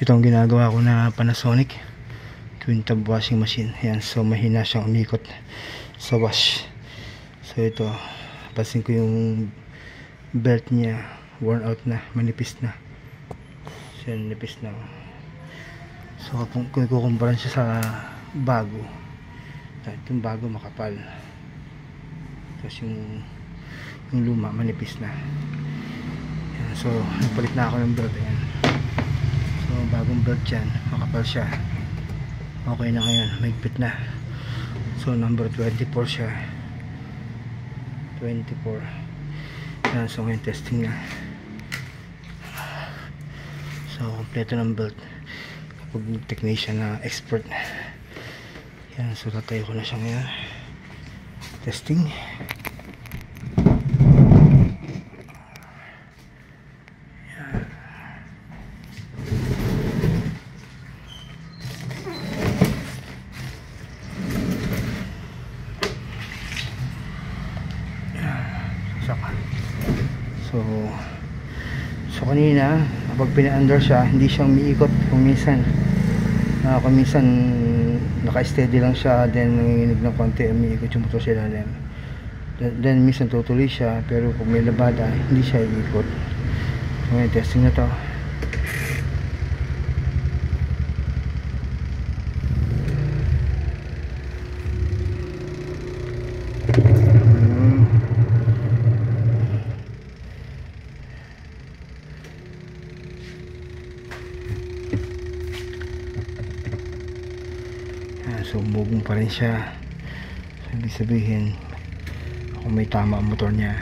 Ito ang ginagawa ko na Panasonic twin tab washing machine. Yan, so mahina siyang umikot sa wash. So ito, pasin ko yung belt niya, worn out na, manipis na. So yan, nipis na. So kung kukumpara siya sa bago, itong bago makapal, tapos yung luma manipis na. Yan, so nagpalit na ako ng belt. Ayan, so bagong belt yan, makapal siya, okay na ngayon, mahigpit na. So number 24 siya, 24. Yan, so ngayon testing na. So kompleto ng belt kapag technician na expert. Yan, so tatayo ko na siya ngayon, testing. So kanina kapag pina-under siya, hindi siya umiikot. Kung minsan naka-steady lang siya, then nanginginig ng konti, umiikot yung motor sa ilalim. Then minsan tutuloy siya, pero kung may labada, hindi siya iikot. So ngayon testing na to. So umugong pa rin siya. So ibig sabihin kung may tama ang motor niya.